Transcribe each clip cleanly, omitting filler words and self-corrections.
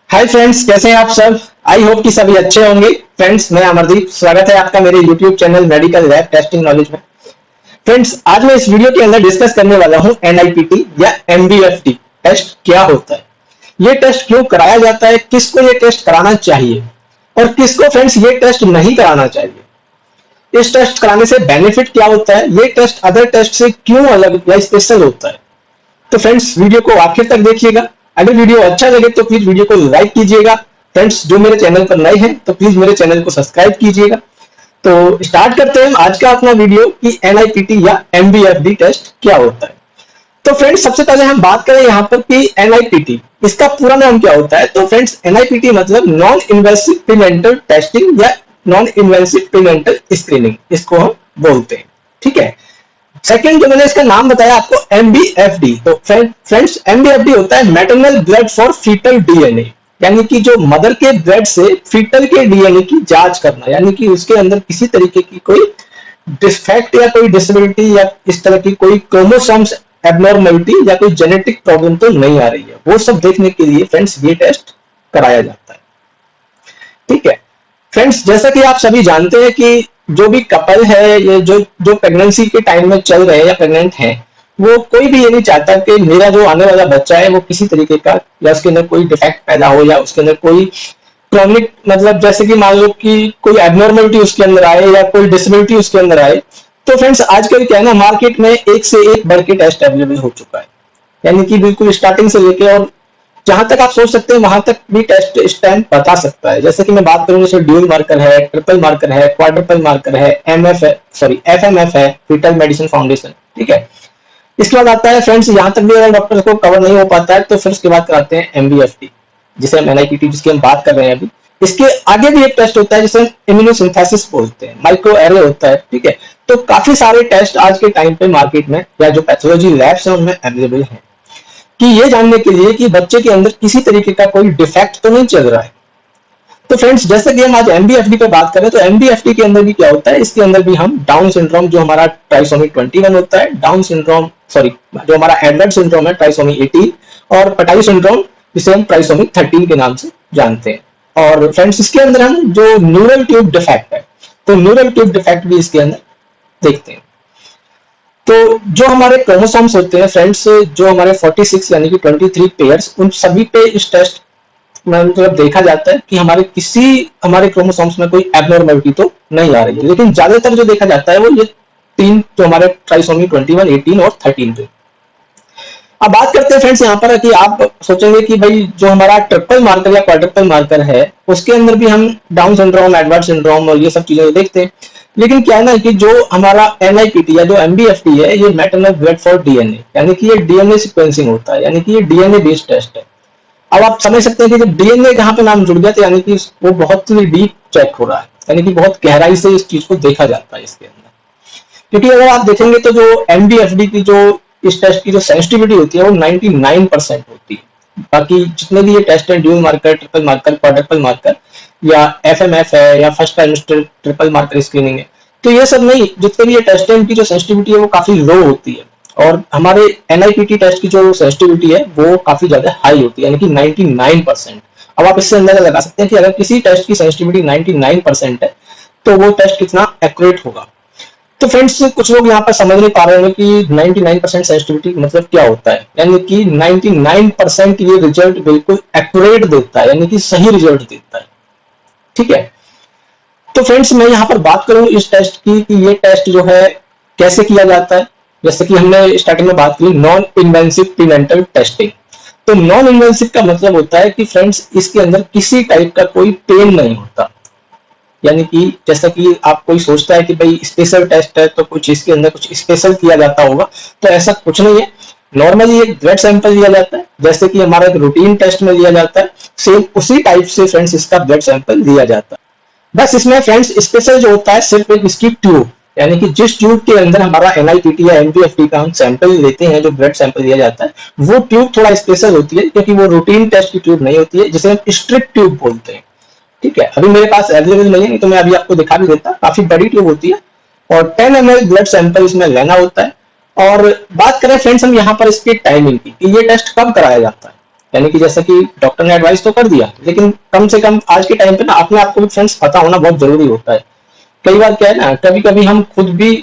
Hi friends, कैसे हैं आप सब। आई होप कि सभी अच्छे होंगे। फ्रेंड्स, मैं अमरदीप, स्वागत है आपका मेरे YouTube channel medical lab testing knowledge में। फ्रेंड्स, आज मैं इस वीडियो के अंदर डिस्कस करने वाला हूं एनआईपीटी या एमबीएफटी टेस्ट क्या होता है, ये टेस्ट क्यों कराया जाता है, किसको ये टेस्ट कराना चाहिए और किसको फ्रेंड्स ये टेस्ट नहीं कराना चाहिए। इस टेस्ट कराने से बेनिफिट क्या होता है, ये टेस्ट अदर टेस्ट से क्यों अलग या स्पेशल होता है। तो फ्रेंड्स, वीडियो को आखिर तक देखिएगा। अगर वीडियो अच्छा लगे तो प्लीज वीडियो को लाइक कीजिएगा। फ्रेंड्स, जो मेरे चैनल पर नए हैं तो प्लीज मेरे चैनल को सब्सक्राइब कीजिएगा। तो स्टार्ट करते हैं आज का अपना वीडियो कि एनआईपीटी या एमबीएफडी टेस्ट क्या होता है। तो फ्रेंड्स, सबसे पहले हम बात करें यहाँ पर कि एनआईपीटी इसका पूरा नाम क्या होता है। तो फ्रेंड्स, एनआईपीटी मतलब नॉन इन्वेसिव प्रीनेंटल टेस्टिंग या नॉन इन्वेसिव प्रीनेंटल स्क्रीनिंग, इसको हम बोलते हैं। ठीक है। सेकंड, जो मैंने इसका नाम बताया आपको, एमबीएफडी। तो फ्रेंड्स, एमबीएफडी होता है maternal blood for fetal DNA, यानी कि जो मदर के ब्लड से फीटल के डीएनए की जांच करना, यानी कि उसके अंदर किसी तरीके की कोई डिफेक्ट या कोई डिसेबिलिटी या इस तरह की कोई क्रोमोसोम्स एबनॉर्मलिटी या कोई जेनेटिक प्रॉब्लम तो नहीं आ रही है, वो सब देखने के लिए फ्रेंड्स ये टेस्ट कराया जाता है। ठीक है। फ्रेंड्स, जैसा कि आप सभी जानते हैं कि जो भी कपल है, ये जो प्रेगनेंसी के टाइम में चल रहे हैं या प्रेग्नेंट हैं, वो कोई भी ये नहीं चाहता कि मेरा जो आने वाला बच्चा है वो किसी तरीके का या उसके अंदर कोई डिफेक्ट पैदा हो या उसके अंदर कोई क्रॉनिक, मतलब जैसे कि मान लो कि कोई एबनॉर्मलिटी उसके अंदर आए या कोई डिसेबिलिटी उसके अंदर आए। तो फ्रेंड्स, आजकल क्या है ना, मार्केट में एक से एक बढ़ के टेस्ट अवेलेबल हो चुका है, यानी कि बिल्कुल स्टार्टिंग से लेके और जहां तक आप सोच सकते हैं वहां तक भी टेस्ट इस टाइम बता सकता है। जैसे कि मैं बात करूं, जैसे ड्यूल मार्कर है, ट्रिपल मार्कर है, क्वाड्रपल मार्कर है, एमएफ है, सॉरी एफएमएफ है, फीटल मेडिसिन फाउंडेशन। ठीक है। इसके बाद आता है फ्रेंड्स, यहाँ तक भी अगर डॉक्टर को कवर नहीं हो पाता है तो फिर उसके बाद कराते हैं एमबीएफटी, जिसे हम एनआईपीटी जिसकी हम बात कर रहे हैं अभी। इसके आगे भी एक टेस्ट होता है जिसे इम्यूनोसिंथेसिस बोलते हैं, माइक्रो एरे होता है। ठीक है। तो काफी सारे टेस्ट आज के टाइम पे मार्केट में या जो पैथोलॉजी लैब्स हैं उनमें अवेलेबल है कि ये जानने के लिए कि बच्चे के अंदर किसी तरीके का कोई डिफेक्ट तो नहीं चल रहा है। तो फ्रेंड्स, जैसे कि हम आज एमबीएफडी पे बात करें तो एमबीएफडी के अंदर भी क्या होता है, इसके अंदर भी हम डाउन सिंड्रोम, जो हमारा ट्राइसोमी 21 होता है, डाउन सिंड्रोम, सॉरी जो हमारा एडलर्ट सिंड्रोम है ट्राइसोमी 18, और पटाई सिंड्रोम जिसे हम ट्राइसोमी 13 के नाम से जानते हैं। और फ्रेंड्स, इसके अंदर हम जो न्यूरल ट्यूब डिफेक्ट है, तो न्यूरल ट्यूब डिफेक्ट भी इसके अंदर देखते हैं। तो जो हमारे क्रोमोसोम्स होते हैं फ्रेंड्स, जो हमारे 46 यानी कि 23 पेयर्स, उन सभी पे इस टेस्ट में मतलब देखा जाता है कि हमारे क्रोमोसोम्स में कोई एबनॉर्मलिटी तो नहीं आ रही है। लेकिन ज्यादातर जो देखा जाता है वो ये तीन, जो हमारे ट्राइसोमी 21, 18 और 13 पे। अब बात करते हैं फ्रेंड्स यहाँ पर कि आप सोचेंगे कि भाई जो हमारा ट्रिपल मार्कर या क्वाड्रपल मार्कर है उसके अंदर भी हम डाउन सिंड्रोम, एडवर्ड सिंड्रोम और ये सब चीजें देखते हैं। लेकिन क्या है ना कि जो हमारा एनआईपीटी या जो एमबीएफटी है, ये मैटरनल ब्लड फॉर डीएनए, यानी कि ये डीएनए सीक्वेंसिंग होता है, यानी कि ये डीएनए बेस्ड टेस्ट है। अब आप समझ सकते हैं कि जब डीएनए कहाँ पे नाम जुड़ गया तो यानी कि वो बहुत ही डीप चेक हो रहा है, यानी कि बहुत गहराई से इस चीज को देखा जाता है इसके अंदर। क्योंकि अगर आप देखेंगे तो जो एमबीएफडी की जो इस टेस्ट की जो सेंसिटिविटी होती है वो 99% होती है। बाकी जितने भी ये टेस्ट है, dual marker, triple marker, quadruple marker या एफएमएफ है या first trimester triple marker screening है, तो ये सब नहीं, जितने भी ये टेस्ट है इनकी जो सेंसिटिविटी है वो काफी लो होती है। और हमारे एनआईपीटी टेस्ट की जो सेंसिटिविटी है वो काफी ज्यादा हाई होती है, यानी कि 99%। अब आप इससे अंदाजा लगा सकते हैं कि अगर किसी टेस्ट की सेंसिटिविटी 99% है तो वो टेस्ट कितना एक्यूरेट होगा। तो फ्रेंड्स, कुछ लोग यहाँ पर समझ नहीं पा रहे होंगे कि 99% सेंसिटिविटी मतलब क्या होता है। यानी कि 99% ये रिजल्ट बिल्कुल एक्यूरेट देता है, यानी कि सही रिजल्ट देता है। ठीक है। तो फ्रेंड्स, मैं यहाँ पर बात करूं इस टेस्ट की कि ये टेस्ट जो है कैसे किया जाता है। जैसे कि हमने स्टार्टिंग में बात की नॉन इन्वेसिव प्रीनेंटल टेस्टिंग। तो नॉन इन्वेसिव का मतलब होता है कि फ्रेंड्स, इसके अंदर किसी टाइप का कोई पेन नहीं होता, यानी कि जैसा कि आप कोई सोचता है कि भाई स्पेशल टेस्ट है तो कुछ इसके अंदर कुछ स्पेशल किया जाता होगा, तो ऐसा कुछ नहीं है। नॉर्मली एक ब्लड सैंपल लिया जाता है, जैसे कि हमारा एक रूटीन टेस्ट में लिया जाता है, सेम उसी टाइप से फ्रेंड्स इसका ब्लड सैंपल लिया जाता है। बस इसमें फ्रेंड्स स्पेशल जो होता है सिर्फ एक इसकी ट्यूब, यानी कि जिस ट्यूब के अंदर हमारा एनआईपीटी या एमपीएफटी का हम सैंपल लेते हैं, जो ब्लड सैंपल लिया जाता है, वो ट्यूब थोड़ा स्पेशल होती है क्योंकि वो रूटीन टेस्ट की ट्यूब नहीं होती है, जिसे हम स्ट्रिप ट्यूब बोलते हैं। ठीक है। अभी मेरे पास अवेलेबल नहीं है, तो मैं अभी आपको दिखा भी देता। काफी बड़ी ट्यूब होती है और 10 ml ब्लड सैंपल इसमें लेना होता है। और बात करें फ्रेंड्स हम यहाँ पर इसकी टाइमिंग की कि ये टेस्ट कब कराया जाता है, यानी कि जैसा कि डॉक्टर ने एडवाइस तो कर दिया, लेकिन कम से कम आज के टाइम पे ना अपने आप को भी फ्रेंड्स पता होना बहुत जरूरी होता है। कई बार क्या है ना, कभी कभी हम खुद भी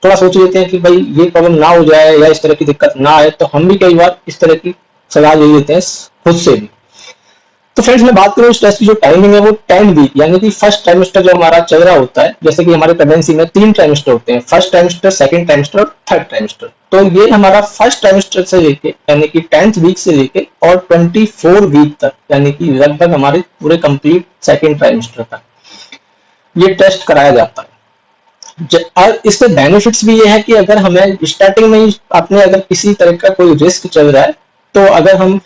थोड़ा सोच लेते हैं कि भाई ये प्रॉब्लम ना हो जाए या इस तरह की दिक्कत ना आए, तो हम भी कई बार इस तरह की सलाह ले लेते हैं खुद से भी। तो फ्रेंड्स मैं बात करूं इस टेस्ट की जो टाइमिंग है वो 10 वीक यानी कि फर्स्ट ट्राइमेस्टर जो हमारा चल रहा होता है, जैसे कि हमारे प्रेगनेंसी में 3 ट्राइमेस्टर होते हैं, फर्स्ट ट्राइमेस्टर, सेकंड ट्राइमेस्टर और थर्ड ट्राइमेस्टर। तो ये हमारा फर्स्ट ट्राइमेस्टर से लेके यानी कि 10th वीक से लेके और 24 वीक तक यानी कि लगभग हमारे पूरे कंप्लीट सेकंड ट्राइमेस्टर तक ये टेस्ट कराया जाता है। और इसके बेनिफिट्स भी ये है कि अगर हमें स्टार्टिंग में ही आपने अगर किसी तरह का कोई रिस्क चल रहा है, तो अगर हम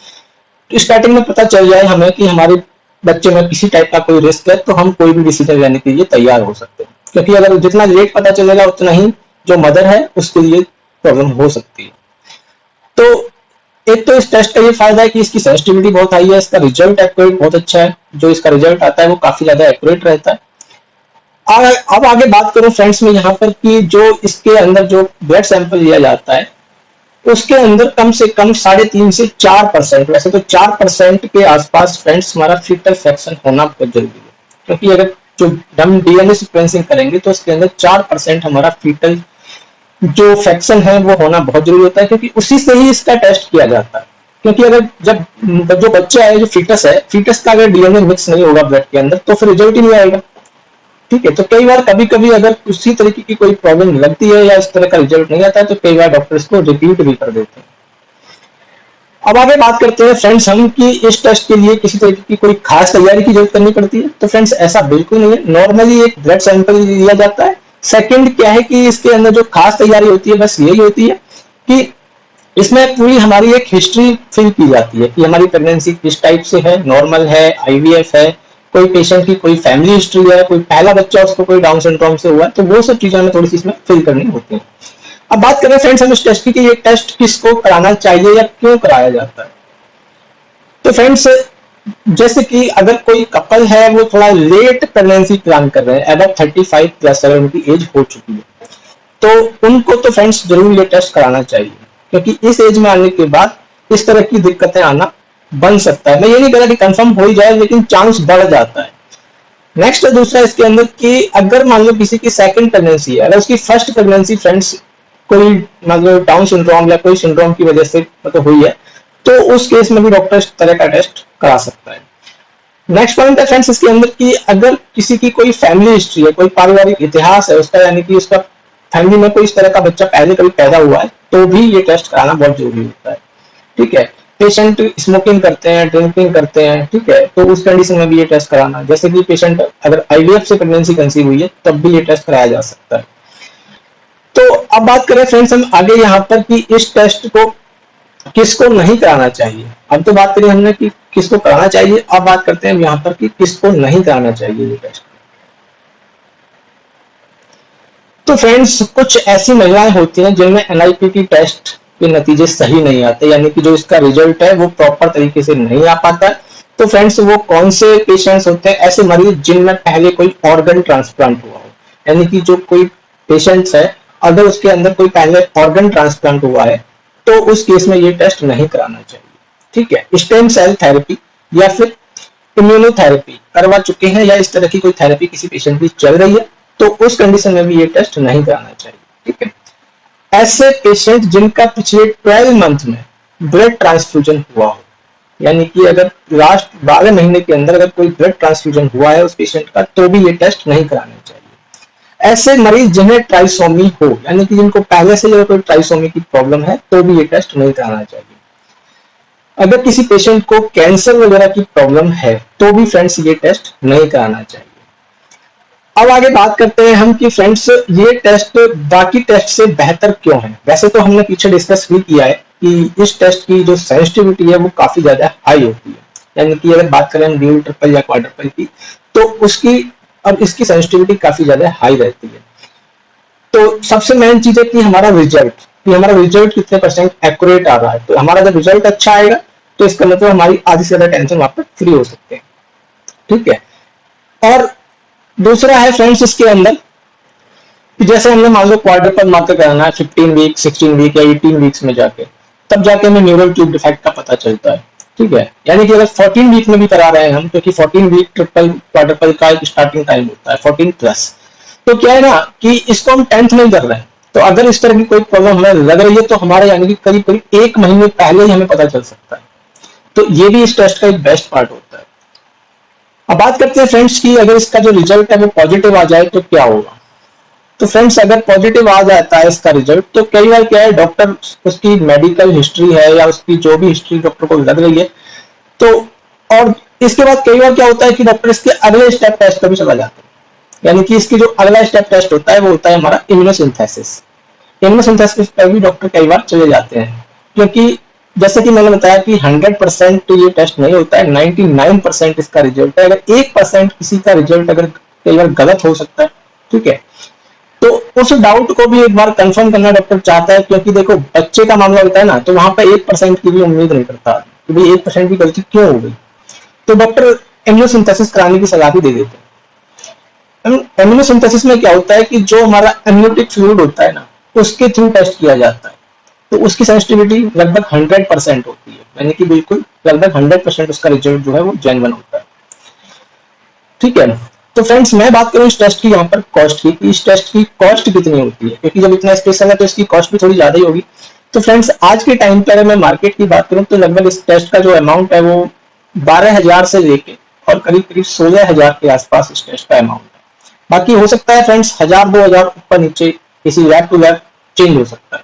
स्टार्टिंग में पता चल जाए हमें कि हमारे बच्चे में किसी टाइप का कोई रिस्क है, तो हम कोई भी डिसीजन लेने के लिए तैयार हो सकते हैं। क्योंकि अगर जितना लेट पता चलेगा उतना ही जो मदर है उसके लिए प्रॉब्लम हो सकती है। तो एक तो इस टेस्ट का ये फायदा है कि इसकी सेंसिटिविटी बहुत हाई है, इसका रिजल्ट एक्यूरेट बहुत अच्छा है, जो इसका रिजल्ट आता है वो काफी ज्यादा एक्यूरेट रहता है। अब आगे बात करूं फ्रेंड्स में यहाँ पर कि जो इसके अंदर जो ब्लड सैंपल लिया जाता है उसके अंदर कम से कम 3.5 से 4%, वैसे तो 4% के आसपास फ्रेंड्स हमारा फीटल फ्रैक्शन होना बहुत जरूरी है। क्योंकि अगर जो हम डीएनए सीक्वेंसिंग करेंगे तो उसके अंदर 4% हमारा फीटल जो फ्रैक्शन है वो होना बहुत जरूरी होता है, क्योंकि उसी से ही इसका टेस्ट किया जाता है। क्योंकि अगर जब जो बच्चा है, जो फीटस है, फीटस का अगर डीएनए मिक्स नहीं होगा ब्लड के अंदर तो फिर रिजल्ट ही नहीं आएगा। ठीक है, तो कई बार कभी कभी अगर उसी तरीके की कोई प्रॉब्लम लगती है या इस तरह का रिजल्ट नहीं आता है, तो कई बार डॉक्टर्स को रिपीट भी कर देते हैं। अब आगे बात करते हैं फ्रेंड्स हम कि इस टेस्ट के लिए किसी तरीके की कोई खास तैयारी की जरूरत करनी पड़ती है। तो फ्रेंड्स ऐसा बिल्कुल नहीं है, नॉर्मली एक ब्लड सैंपल लिया जाता है। सेकंड क्या है कि इसके अंदर जो खास तैयारी होती है बस यही होती है कि इसमें पूरी हमारी एक हिस्ट्री फिल की जाती है कि हमारी प्रेगनेंसी किस टाइप से है, नॉर्मल है, आईवीएफ है, कोई पेशेंट की कोई फैमिली हिस्ट्री है, कोई पहला बच्चा उसको कोई डाउन सिंड्रोम से हुआ, तो वो सब चीजें हमें थोड़ी सी इसमें फिल करनी होती है। अब बात करें फ्रेंड्स हम इस टेस्ट की कि ये टेस्ट किसको कराना चाहिए या क्यों कराया जाता है। तो फ्रेंड्स जैसे कि अगर कोई कपल है वो थोड़ा लेट प्रेगनेंसी प्लान कर रहे हैं, अबव 35 प्लस अगर उनकी एज हो चुकी है, तो उनको तो फ्रेंड्स जरूर ये टेस्ट कराना चाहिए। क्योंकि इस एज में आने के बाद इस तरह की दिक्कतें आना बन सकता है। मैं ये नहीं कह रहा कि कंफर्म हो ही जाए, लेकिन चांस बढ़ जाता है। नेक्स्ट है दूसरा इसके अंदर कि अगर मान लो किसी की सेकंड प्रेगनेंसी है, अगर उसकी फर्स्ट प्रेगनेंसी फ्रेंड्स कोई मतलब डाउन सिंड्रोम या कोई सिंड्रोम की वजह से मतलब हुई है, तो उस केस में भी डॉक्टर इस तरह का टेस्ट करा सकता है। नेक्स्ट पॉइंट है फ्रेंड्स इसके अंदर कि अगर किसी की कोई फैमिली हिस्ट्री है, कोई पारिवारिक इतिहास है उसका, यानी कि उसका फैमिली में कोई इस तरह का बच्चा पहले कभी पैदा हुआ है, तो भी ये टेस्ट कराना बहुत जरूरी होता है। ठीक है, पेशेंट स्मोकिंग करते हैं, ड्रिंकिंग करते हैं, ठीक है, तो उस कंडीशन में भी ये टेस्ट कराना, जैसे कि पेशेंट अगर आईवीएफ से प्रेगनेंसी कंसीव हुई है तब भी ये टेस्ट कराया जा सकता है। तो अब बात करें फ्रेंड्स हम आगे यहाँ पर कि इस टेस्ट को किसको नहीं कराना चाहिए। अब तो बात करी हमने कि किसको कराना चाहिए, अब बात करते हैं यहाँ पर कि किसको नहीं कराना चाहिए ये टेस्ट। तो फ्रेंड्स कुछ ऐसी महिलाएं होती हैं जिनमें एनआईपीटी टेस्ट के नतीजे सही नहीं आते, यानी कि जो इसका रिजल्ट है वो प्रॉपर तरीके से नहीं आ पाता। तो फ्रेंड्स वो कौन से पेशेंट्स होते हैं, ऐसे मरीज जिनमें पहले कोई ऑर्गन ट्रांसप्लांट हुआ हो, यानी कि जो कोई पेशेंट्स है अगर उसके अंदर कोई पहले ऑर्गन ट्रांसप्लांट हुआ है तो उस केस में ये टेस्ट नहीं कराना चाहिए। ठीक है, स्टेम सेल थेरेपी या फिर इम्यूनोथेरेपी करवा चुके हैं या इस तरह की कोई थेरेपी किसी पेशेंट की चल रही है, तो उस कंडीशन में भी ये टेस्ट नहीं कराना चाहिए। ठीक है, ऐसे पेशेंट जिनका पिछले 12 मंथ में ब्लड ट्रांसफ्यूजन हुआ हो, यानी कि अगर लास्ट 12 महीने के अंदर अगर कोई ब्लड ट्रांसफ्यूजन हुआ है उस पेशेंट का, तो भी ये टेस्ट नहीं कराना चाहिए। ऐसे मरीज जिन्हें ट्राइसोमी हो, यानी कि जिनको पहले से अगर कोई ट्राइसोमी की प्रॉब्लम है, तो भी ये टेस्ट नहीं कराना चाहिए। अगर किसी पेशेंट को कैंसर वगैरह की प्रॉब्लम है तो भी फ्रेंड्स ये टेस्ट नहीं कराना चाहिए। अब आगे बात करते हैं हम कि फ्रेंड्स ये टेस्ट बाकी टेस्ट से बेहतर क्यों है। वैसे तो हमने पीछे डिस्कस भी किया है कि इस टेस्ट की जो सेंसिटिविटी है वो काफी ज्यादा हाई होती है, यानी कि अगर बात करें हम ड्यूल, ट्रिपल या क्वाड्रपल की, तो उसकी अब इसकी सेंसिटिविटी काफी ज्यादा हाई रहती है। तो सबसे मेन चीज है कि हमारा रिजल्ट कितने परसेंट एक्यूरेट आ रहा है। तो हमारा जब रिजल्ट अच्छा आएगा तो इसका मतलब हमारी आधी से ज्यादा टेंशन वहां पर फ्री हो सकते हैं। ठीक है, और दूसरा है फ्रेंड्स इसके अंदर कि जैसे हमने मान लो क्वाड्रपल मार्कर कराना है 15 वीक, 16 वीक या 18 वीक्स में जाके, तब जाके हमें न्यूरल ट्यूब डिफेक्ट का पता चलता है। ठीक है, यानी कि अगर 14 वीक में भी करा रहे हैं हम, क्योंकि 14 वीक ट्रिपल क्वाड्रुपल का एक स्टार्टिंग टाइम होता है 14 प्लस, तो क्या है ना कि इसको हम 10th में कर रहे हैं, तो अगर इस तरह की कोई प्रॉब्लम हमें लग रही है तो हमारे यानी कि करीब करीब 1 महीने पहले ही हमें पता चल सकता है। तो ये भी इस टेस्ट का एक बेस्ट पार्ट होता है। अब बात करते हैं फ्रेंड्स की अगर इसका जो रिजल्ट है वो पॉजिटिव आ जाए तो क्या होगा। तो फ्रेंड्स अगर पॉजिटिव आ जाता है इसका रिजल्ट, तो कई बार क्या है डॉक्टर उसकी मेडिकल हिस्ट्री है या उसकी जो भी हिस्ट्री डॉक्टर को लग रही है, तो और इसके बाद कई बार क्या होता है कि डॉक्टर इसके अगले स्टेप टेस्ट पर भी चला जाता है। यानी कि इसकी जो अगला स्टेप टेस्ट होता है वो होता है हमारा इम्यूनोसिंथेसिस। इम्यूनोसिंथेसिस पर भी डॉक्टर कई बार चले जाते हैं, क्योंकि जैसे कि मैंने बताया कि 100% तो ये टेस्ट नहीं होता है, 99% इसका रिजल्ट है। अगर 1% किसी का रिजल्ट अगर कई बार गलत हो सकता है, ठीक है, तो उस डाउट को भी एक बार कंफर्म करना डॉक्टर चाहता है, क्योंकि देखो बच्चे का मामला होता है ना, तो वहां पर 1% की भी उम्मीद नहीं करता कि भाई 1% की गलती क्यों हो गई, तो डॉक्टर एम्नियोसिंथेसिस कराने की सलाह भी दे देते हैं। एम्नियोसिंथेसिस में क्या होता है कि जो हमारा एमनियोटिक फ्लूइड होता है ना, उसके थ्रू टेस्ट किया जाता है, तो उसकी सेंसिटिविटी लगभग 100% होती है, यानी कि बिल्कुल लगभग 100% उसका रिजल्ट जो है वो जेन्युइन होता है। ठीक है, तो फ्रेंड्स मैं बात करूं इस टेस्ट की यहाँ पर कॉस्ट की, इस टेस्ट की कॉस्ट कितनी होती है, क्योंकि जब इतना स्पेशल है तो इसकी कॉस्ट भी थोड़ी ज्यादा ही होगी। तो फ्रेंड्स आज के टाइम पर अगर मैं मार्केट की बात करूं तो लगभग इस टेस्ट का जो अमाउंट है वो 12,000 से लेके और करीब करीब 16,000 के आसपास इस टेस्ट का अमाउंट है। बाकी हो सकता है फ्रेंड्स 1,000-2,000 ऊपर नीचे किसी लैब टू लैब चेंज हो सकता है,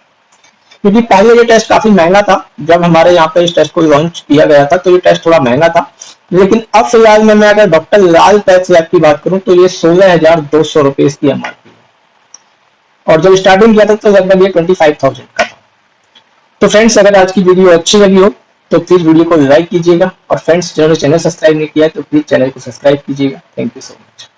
क्योंकि पहले ये टेस्ट काफी महंगा था। जब हमारे यहाँ पे इस टेस्ट को लॉन्च किया गया था तो ये टेस्ट थोड़ा महंगा था, लेकिन अब फिलहाल में मैं अगर डॉक्टर लाल पैथ लैब की बात करूं तो ये 16,200 रुपए की एमआरपी है, और जब स्टार्टिंग किया था तो लगभग ये 25,000 का था। तो फ्रेंड्स अगर आज की वीडियो अच्छी लगी हो तो प्लीज वीडियो को लाइक कीजिएगा, और फ्रेंड्स जिन्होंने चैनल सब्सक्राइब नहीं किया तो प्लीज चैनल को सब्सक्राइब कीजिएगा। Thank you so much.